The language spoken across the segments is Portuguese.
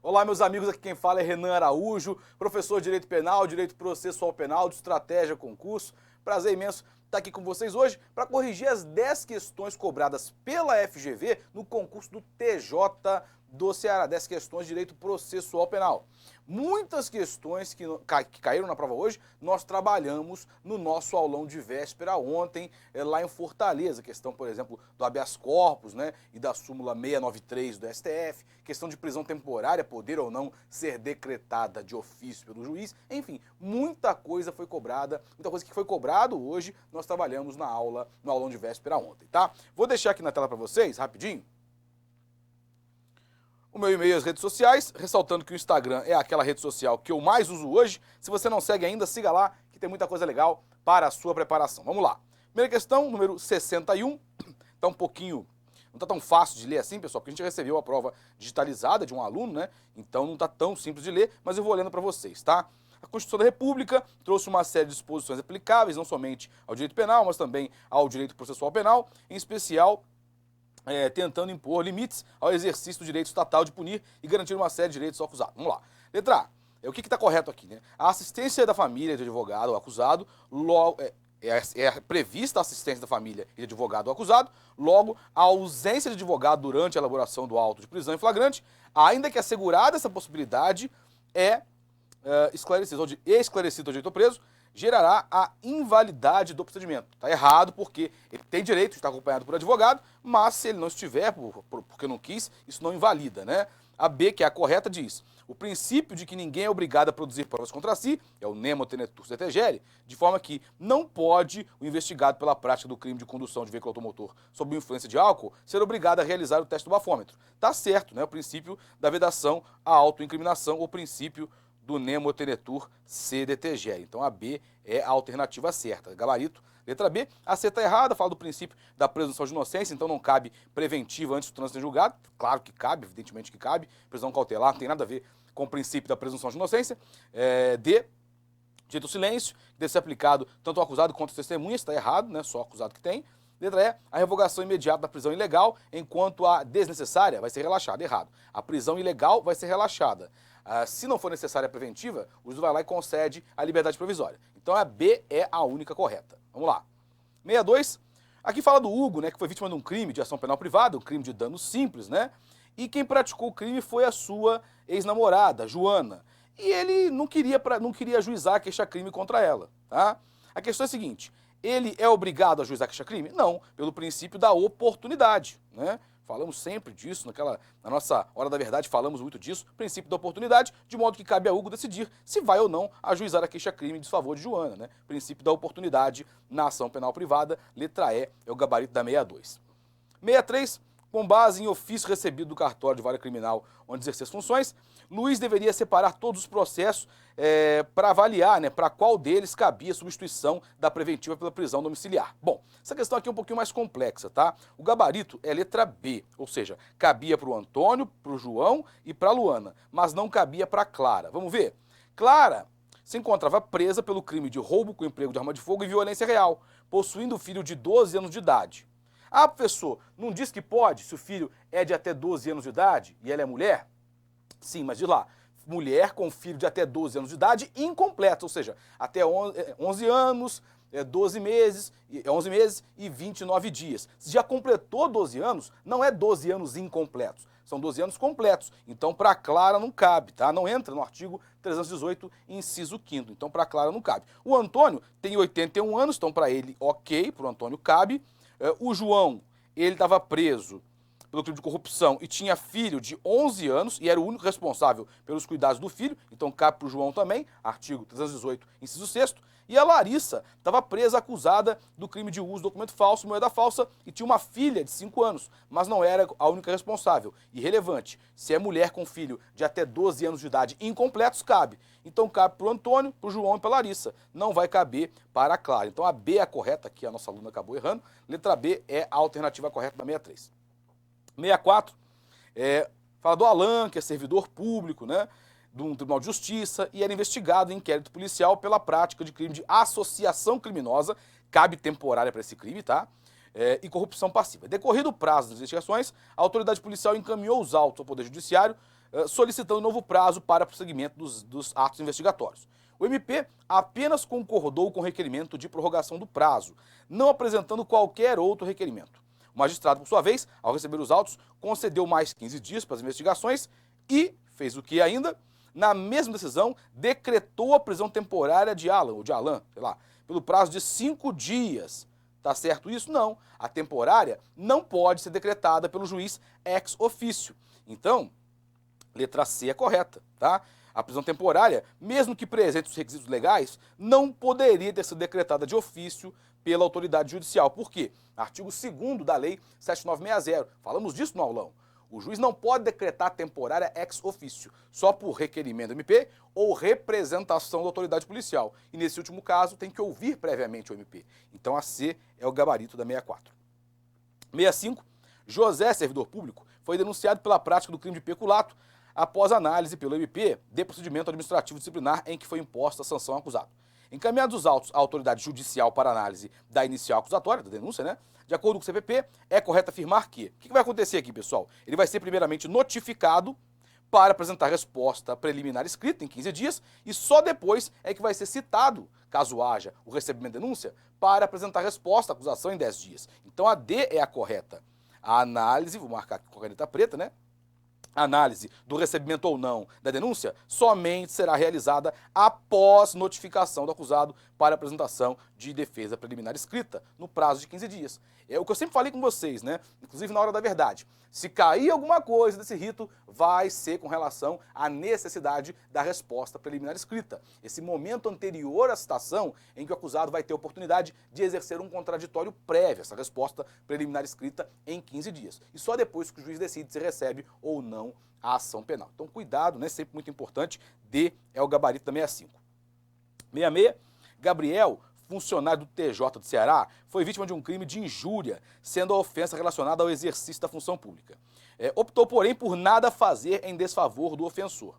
Olá, meus amigos, aqui quem fala é Renan Araújo, professor de Direito Penal, Direito Processual Penal, de Estratégia Concurso. Prazer imenso estar aqui com vocês hoje para corrigir as 10 questões cobradas pela FGV no concurso do TJ do Ceará, 10 questões de Direito Processual Penal. Muitas questões que caíram na prova hoje, nós trabalhamos no nosso aulão de véspera ontem, lá em Fortaleza. Questão, por exemplo, do habeas corpus, né, e da súmula 693 do STF, questão de prisão temporária, poder ou não ser decretada de ofício pelo juiz. Enfim, muita coisa foi cobrada, muita coisa que foi cobrado hoje, nós trabalhamos na aula, no aulão de véspera ontem, tá? Vou deixar aqui na tela para vocês, rapidinho, o meu e-mail e as redes sociais, ressaltando que o Instagram é aquela rede social que eu mais uso hoje. Se você não segue ainda, siga lá, que tem muita coisa legal para a sua preparação. Vamos lá. Primeira questão, número 61, tá um pouquinho, não tá tão fácil de ler assim, pessoal, porque a gente recebeu a prova digitalizada de um aluno, né? Então não tá tão simples de ler, mas eu vou lendo para vocês, tá? A Constituição da República trouxe uma série de disposições aplicáveis, não somente ao direito penal, mas também ao direito processual penal, em especial tentando impor limites ao exercício do direito estatal de punir e garantir uma série de direitos ao acusado. Vamos lá. Letra A. O que está correto aqui, né? A assistência da família de advogado ao acusado, logo, é prevista a assistência da família e de advogado ao acusado, logo, a ausência de advogado durante a elaboração do auto de prisão em flagrante, ainda que assegurada essa possibilidade, esclarecido o direito ao preso, gerará a invalidade do procedimento. Está errado porque ele tem direito de estar acompanhado por advogado, mas se ele não estiver, porque não quis, isso não invalida, né? A B, que é a correta, diz: o princípio de que ninguém é obrigado a produzir provas contra si, é o nemo tenetur se tegere, de forma que não pode o investigado pela prática do crime de condução de veículo automotor sob influência de álcool ser obrigado a realizar o teste do bafômetro. Tá certo, né? O princípio da vedação à autoincriminação, o princípio do nemo tenetur se tegere. Então a B é a alternativa certa. Gabarito, letra B. A C está errada, fala do princípio da presunção de inocência, então não cabe preventiva antes do trânsito em julgado. Claro que cabe, evidentemente que cabe. Prisão cautelar não tem nada a ver com o princípio da presunção de inocência. D, direito ao silêncio, que deve ser aplicado tanto ao acusado quanto às testemunhas, está errado, né? Só o acusado que tem. Letra E, a revogação imediata da prisão ilegal, enquanto a desnecessária vai ser relaxada. Errado. A prisão ilegal vai ser relaxada. Se não for necessária a preventiva, o juiz vai lá e concede a liberdade provisória. Então a B é a única correta. Vamos lá. 62. Aqui fala do Hugo, né, que foi vítima de um crime de ação penal privada, um crime de dano simples, né? E quem praticou o crime foi a sua ex-namorada, Joana. E ele não queria ajuizar a queixa-crime contra ela, tá? A questão é a seguinte: ele é obrigado a ajuizar a queixa-crime? Não, pelo princípio da oportunidade, né? Falamos sempre disso, na nossa Hora da Verdade falamos muito disso, princípio da oportunidade, de modo que cabe a Hugo decidir se vai ou não ajuizar a queixa-crime em desfavor de Joana, né? Princípio da oportunidade na ação penal privada, letra E é o gabarito da 62. 63, com base em ofício recebido do cartório de vara criminal onde exercer as funções, Luiz deveria separar todos os processos para avaliar, né, para qual deles cabia a substituição da preventiva pela prisão domiciliar. Bom, essa questão aqui é um pouquinho mais complexa, tá? O gabarito é letra B, ou seja, cabia para o Antônio, para o João e para a Luana, mas não cabia para a Clara. Vamos ver? Clara se encontrava presa pelo crime de roubo com emprego de arma de fogo e violência real, possuindo um filho de 12 anos de idade. Ah, professor, não diz que pode se o filho é de até 12 anos de idade e ela é mulher? Sim, mas diz lá, mulher com filho de até 12 anos de idade incompleto, ou seja, até 11 anos, 11 meses e 29 dias. Se já completou 12 anos, não é 12 anos incompletos, são 12 anos completos. Então, para a Clara não cabe, tá? Não entra no artigo 318, inciso 5º. Então, para a Clara não cabe. O Antônio tem 81 anos, então para ele ok, para o Antônio cabe. O João, ele estava preso pelo crime de corrupção e tinha filho de 11 anos e era o único responsável pelos cuidados do filho, então cabe para o João também, artigo 318, inciso 6º. E a Larissa estava presa, acusada do crime de uso de documento falso, moeda falsa, e tinha uma filha de 5 anos, mas não era a única responsável. Irrelevante. Se é mulher com filho de até 12 anos de idade incompletos, cabe. Então cabe para o Antônio, para o João e para a Larissa. Não vai caber para a Clara. Então a B é a correta, aqui a nossa aluna acabou errando. Letra B é a alternativa correta da 63. 64, fala do Alan, que é servidor público, né, de um tribunal de justiça e era investigado em inquérito policial pela prática de crime de associação criminosa, cabe temporária para esse crime, tá? E corrupção passiva. Decorrido o prazo das investigações, a autoridade policial encaminhou os autos ao Poder Judiciário solicitando novo prazo para prosseguimento dos atos investigatórios. O MP apenas concordou com o requerimento de prorrogação do prazo, não apresentando qualquer outro requerimento. O magistrado, por sua vez, ao receber os autos, concedeu mais 15 dias para as investigações e fez o que ainda? Na mesma decisão, decretou a prisão temporária de Alan, sei lá, pelo prazo de 5 dias. Tá certo isso? Não. A temporária não pode ser decretada pelo juiz ex officio. Então, letra C é correta, tá? A prisão temporária, mesmo que presente os requisitos legais, não poderia ter sido decretada de ofício pela autoridade judicial. Por quê? Artigo 2º da Lei 7960. Falamos disso no aulão. O juiz não pode decretar temporária ex officio, só por requerimento do MP ou representação da autoridade policial. E nesse último caso, tem que ouvir previamente o MP. Então a C é o gabarito da 64. 65. José, servidor público, foi denunciado pela prática do crime de peculato após análise pelo MP de procedimento administrativo disciplinar em que foi imposta a sanção ao acusado. Encaminhados os autos à autoridade judicial para análise da inicial acusatória, da denúncia, né? De acordo com o CPP, é correto afirmar que... O que vai acontecer aqui, pessoal? Ele vai ser primeiramente notificado para apresentar resposta preliminar escrita em 15 dias e só depois é que vai ser citado, caso haja o recebimento de denúncia, para apresentar resposta à acusação em 10 dias. Então a D é a correta. A análise, vou marcar aqui com a caneta preta, né? A análise do recebimento ou não da denúncia somente será realizada após notificação do acusado para apresentação de defesa preliminar escrita, no prazo de 15 dias. É o que eu sempre falei com vocês, né? Inclusive na hora da verdade. Se cair alguma coisa desse rito, vai ser com relação à necessidade da resposta preliminar escrita. Esse momento anterior à citação em que o acusado vai ter a oportunidade de exercer um contraditório prévio, essa resposta preliminar escrita em 15 dias. E só depois que o juiz decide se recebe ou não a ação penal. Então cuidado, né? Sempre muito importante. D é o gabarito da 65. 66. Gabriel, funcionário do TJ do Ceará, foi vítima de um crime de injúria, sendo a ofensa relacionada ao exercício da função pública. Optou, porém, por nada fazer em desfavor do ofensor.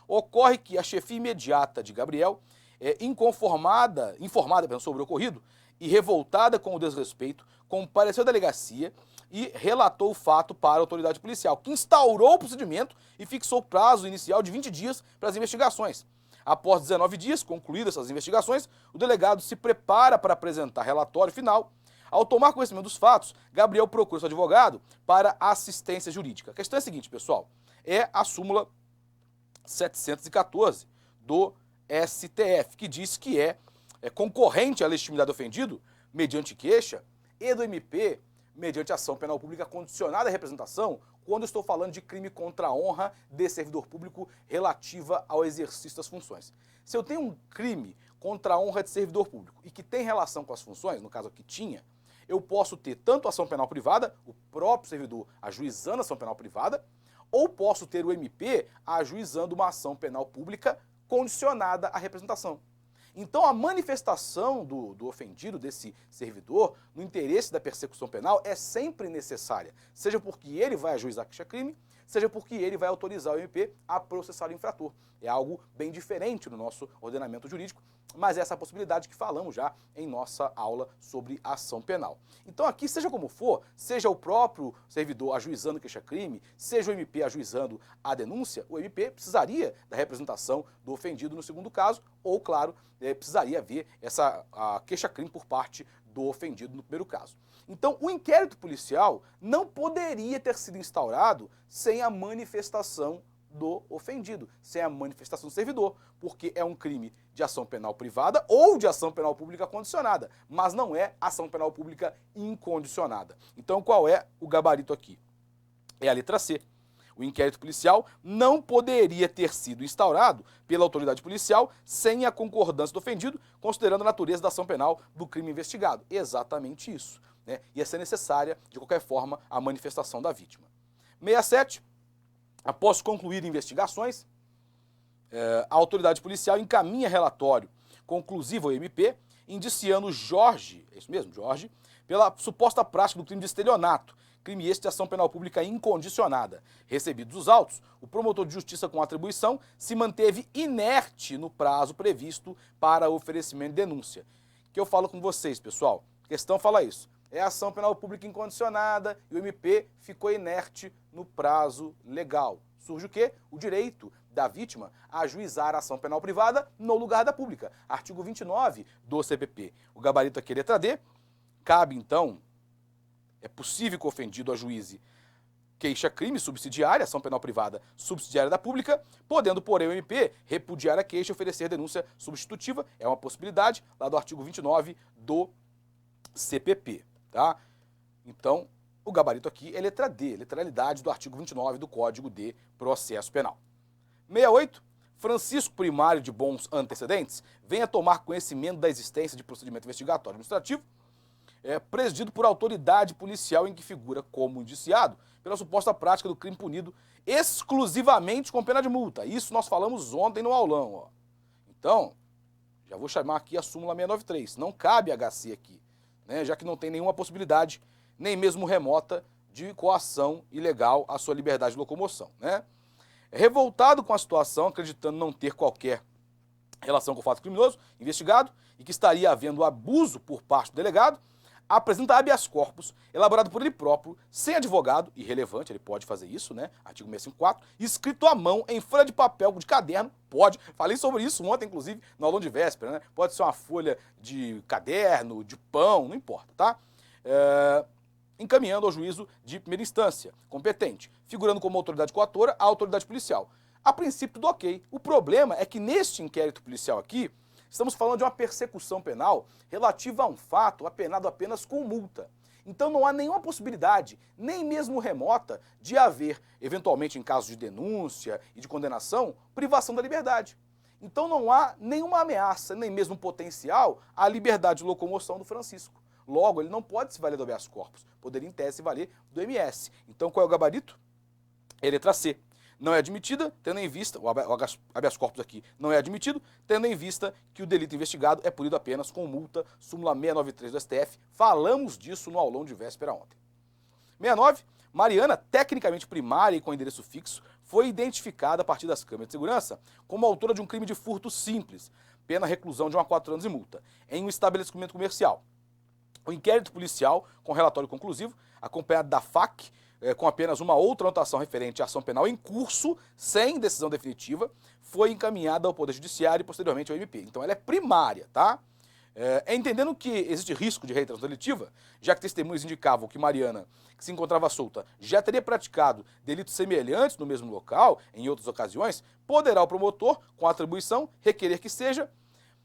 Ocorre que a chefia imediata de Gabriel, informada sobre o ocorrido e revoltada com o desrespeito, compareceu à delegacia e relatou o fato para a autoridade policial, que instaurou o procedimento e fixou o prazo inicial de 20 dias para as investigações. Após 19 dias, concluídas essas investigações, o delegado se prepara para apresentar relatório final. Ao tomar conhecimento dos fatos, Gabriel procura seu advogado para assistência jurídica. A questão é a seguinte, pessoal, é a súmula 714 do STF, que diz que é concorrente à legitimidade do ofendido, mediante queixa, e do MP, mediante ação penal pública condicionada à representação, quando eu estou falando de crime contra a honra de servidor público relativa ao exercício das funções. Se eu tenho um crime contra a honra de servidor público e que tem relação com as funções, no caso aqui tinha, eu posso ter tanto ação penal privada, o próprio servidor ajuizando a ação penal privada, ou posso ter o MP ajuizando uma ação penal pública condicionada à representação. Então a manifestação do ofendido, desse servidor, no interesse da persecução penal é sempre necessária, seja porque ele vai ajuizar queixa-crime, seja porque ele vai autorizar o MP a processar o infrator. É algo bem diferente no nosso ordenamento jurídico, mas essa é a possibilidade que falamos já em nossa aula sobre ação penal. Então aqui, seja como for, seja o próprio servidor ajuizando queixa-crime, seja o MP ajuizando a denúncia, o MP precisaria da representação do ofendido no segundo caso, ou, claro, precisaria haver essa queixa-crime por parte do ofendido no primeiro caso. Então, o inquérito policial não poderia ter sido instaurado sem a manifestação do ofendido, sem a manifestação do servidor, porque é um crime de ação penal privada ou de ação penal pública condicionada, mas não é ação penal pública incondicionada. Então, qual é o gabarito aqui? É a letra C. O inquérito policial não poderia ter sido instaurado pela autoridade policial sem a concordância do ofendido, considerando a natureza da ação penal do crime investigado. Exatamente isso, né? Ia ser necessária, de qualquer forma, a manifestação da vítima. 67. Após concluir investigações, a autoridade policial encaminha relatório conclusivo ao MP, indiciando Jorge, é isso mesmo, Jorge, pela suposta prática do crime de estelionato, crime este de ação penal pública incondicionada. Recebidos os autos, o promotor de justiça com atribuição se manteve inerte no prazo previsto para oferecimento de denúncia. Que eu falo com vocês, pessoal, a questão fala isso. É ação penal pública incondicionada e o MP ficou inerte no prazo legal. surge o quê? O direito da vítima a ajuizar a ação penal privada no lugar da pública. Artigo 29 do CPP. O gabarito aqui é letra D. Cabe, então, é possível que o ofendido ajuize queixa-crime subsidiária, ação penal privada subsidiária da pública, podendo, porém, o MP repudiar a queixa e oferecer denúncia substitutiva. É uma possibilidade lá do artigo 29 do CPP, tá? Então, o gabarito aqui é letra D, literalidade do artigo 29 do Código de Processo Penal. 68. Francisco Primário de bons antecedentes vem a tomar conhecimento da existência de procedimento investigatório administrativo presidido por autoridade policial em que figura como indiciado pela suposta prática do crime punido exclusivamente com pena de multa. Isso nós falamos ontem no aulão, ó. Então, já vou chamar aqui a súmula 693. Não cabe HC aqui, né, já que não tem nenhuma possibilidade, nem mesmo remota, de coação ilegal à sua liberdade de locomoção, né? Revoltado com a situação, acreditando não ter qualquer relação com o fato criminoso investigado e que estaria havendo abuso por parte do delegado, apresenta habeas corpus, elaborado por ele próprio, sem advogado, irrelevante, ele pode fazer isso, né? Artigo 654, escrito à mão, em folha de papel, de caderno, pode. Falei sobre isso ontem, inclusive, no aulão de véspera, né? Pode ser uma folha de caderno, de pão, não importa, tá? Encaminhando ao juízo de primeira instância, competente, figurando como autoridade coatora a autoridade policial. A princípio, tudo ok. O problema é que neste inquérito policial aqui, estamos falando de uma persecução penal relativa a um fato apenado apenas com multa. Então não há nenhuma possibilidade, nem mesmo remota, de haver, eventualmente em caso de denúncia e de condenação, privação da liberdade. Então não há nenhuma ameaça, nem mesmo potencial à liberdade de locomoção do Francisco. Logo, ele não pode se valer do habeas corpus, poderia em tese se valer do MS. Então qual é o gabarito? É letra C. Não é admitida, tendo em vista, o habeas corpus aqui não é admitido, tendo em vista que o delito investigado é punido apenas com multa, súmula 693 do STF. Falamos disso no aulão de véspera ontem. 69. Mariana, tecnicamente primária e com endereço fixo, foi identificada a partir das câmeras de segurança como autora de um crime de furto simples, pena reclusão de 1 a 4 anos e multa, em um estabelecimento comercial. O inquérito policial, com relatório conclusivo, acompanhado da FAC, com apenas uma outra anotação referente à ação penal em curso, sem decisão definitiva, foi encaminhada ao Poder Judiciário e posteriormente ao MP. Então ela é primária, tá? Entendendo que existe risco de reiteração delitiva, já que testemunhas indicavam que Mariana, que se encontrava solta, já teria praticado delitos semelhantes no mesmo local, em outras ocasiões, poderá o promotor, com a atribuição, requerer que seja...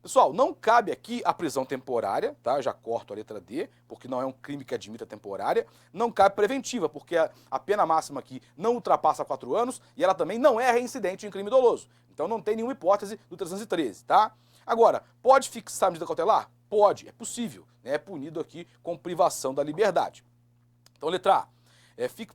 Pessoal, não cabe aqui a prisão temporária, tá? Já corto a letra D, porque não é um crime que admita temporária. Não cabe preventiva, porque a pena máxima aqui não ultrapassa 4 anos e ela também não é reincidente em crime doloso. Então não tem nenhuma hipótese do 313, tá? Agora, pode fixar a medida cautelar? Pode, é possível, né? É punido aqui com privação da liberdade. Então, letra A.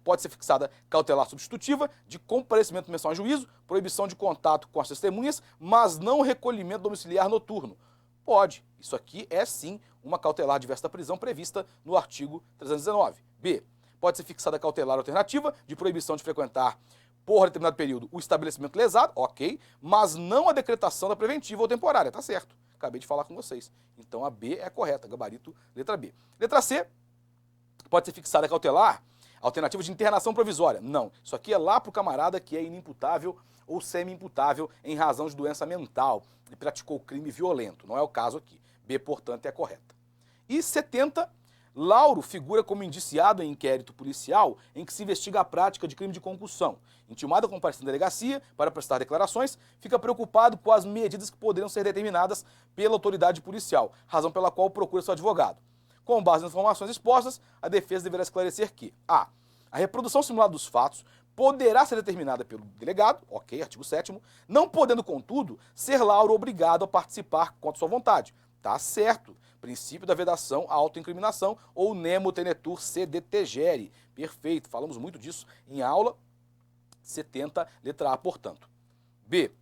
Pode ser fixada cautelar substitutiva de comparecimento mensal a juízo, proibição de contato com as testemunhas, mas não recolhimento domiciliar noturno. Pode. Isso aqui é sim uma cautelar diversa da prisão prevista no artigo 319. B. Pode ser fixada cautelar alternativa de proibição de frequentar por determinado período o estabelecimento lesado, ok, mas não a decretação da preventiva ou temporária, tá certo. Acabei de falar com vocês. Então a B é correta, gabarito letra B. Letra C. Pode ser fixada cautelar alternativa de internação provisória. Não, isso aqui é lá para o camarada que é inimputável ou semi-imputável em razão de doença mental e praticou crime violento. Não é o caso aqui. B, portanto, é a correta. E 70, Lauro figura como indiciado em inquérito policial em que se investiga a prática de crime de concussão. Intimado a comparecer na delegacia para prestar declarações, fica preocupado com as medidas que poderiam ser determinadas pela autoridade policial, razão pela qual procura seu advogado. Com base nas informações expostas, a defesa deverá esclarecer que a reprodução simulada dos fatos poderá ser determinada pelo delegado, ok, artigo 7º, não podendo, contudo, ser Lauro obrigado a participar contra sua vontade. Tá certo. Princípio da vedação à autoincriminação ou nemo tenetur sede tegere. Perfeito, falamos muito disso em aula 70, letra A, portanto. B.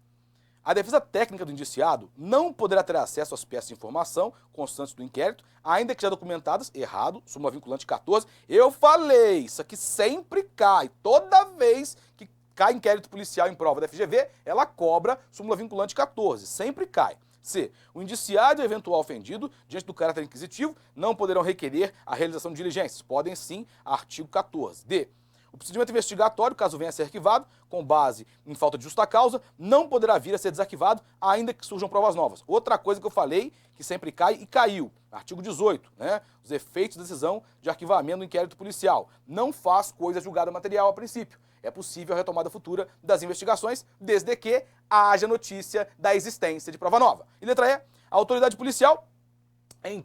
A defesa técnica do indiciado não poderá ter acesso às peças de informação constantes do inquérito, ainda que já documentadas, errado, súmula vinculante 14. Eu falei, isso aqui sempre cai. Toda vez que cai inquérito policial em prova da FGV, ela cobra súmula vinculante 14. Sempre cai. C. O indiciado e o eventual ofendido, diante do caráter inquisitivo, não poderão requerer a realização de diligências. Podem sim, artigo 14. D. O procedimento investigatório, caso venha a ser arquivado, com base em falta de justa causa, não poderá vir a ser desarquivado, ainda que surjam provas novas. Outra coisa que eu falei, que sempre cai e caiu, artigo 18, né? Os efeitos da decisão de arquivamento do inquérito policial. Não faz coisa julgada material a princípio. É possível a retomada futura das investigações, desde que haja notícia da existência de prova nova. E letra E, a autoridade policial, em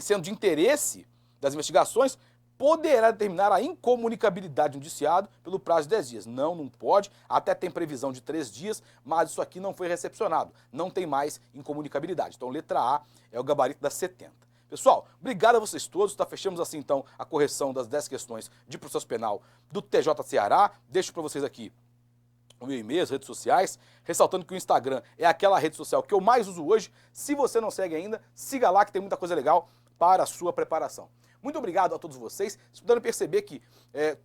sendo de interesse das investigações, poderá determinar a incomunicabilidade do indiciado pelo prazo de 10 dias. Não pode, até tem previsão de 3 dias, mas isso aqui não foi recepcionado. Não tem mais incomunicabilidade. Então, letra A é o gabarito das 70. Pessoal, obrigado a vocês todos, tá? Fechamos assim então a correção das 10 questões de processo penal do TJ Ceará. Deixo para vocês aqui o meu e-mail, as redes sociais, ressaltando que o Instagram é aquela rede social que eu mais uso hoje. Se você não segue ainda, siga lá que tem muita coisa legal para a sua preparação. Muito obrigado a todos vocês. Vocês puderam perceber que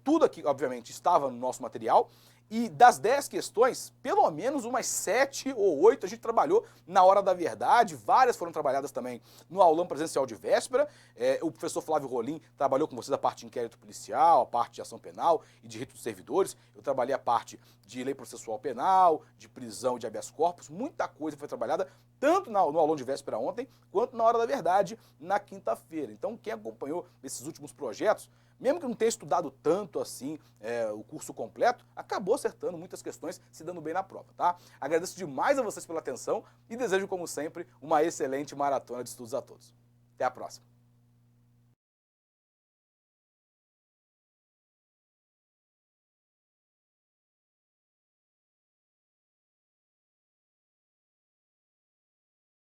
tudo aqui, obviamente, estava no nosso material. E das 10 questões, pelo menos umas 7 ou 8 a gente trabalhou na hora da verdade. Várias foram trabalhadas também no aulão presencial de véspera. O professor Flávio Rolim trabalhou com vocês a parte de inquérito policial, a parte de ação penal e de rito dos servidores. Eu trabalhei a parte de lei processual penal, de prisão e de habeas corpus. Muita coisa foi trabalhada, tanto no aulão de véspera ontem, quanto na hora da verdade, na quinta-feira. Então, quem acompanhou esses últimos projetos, mesmo que não tenha estudado tanto assim o curso completo, acabou acertando muitas questões, se dando bem na prova, tá? Agradeço demais a vocês pela atenção e desejo, como sempre, uma excelente maratona de estudos a todos. Até a próxima!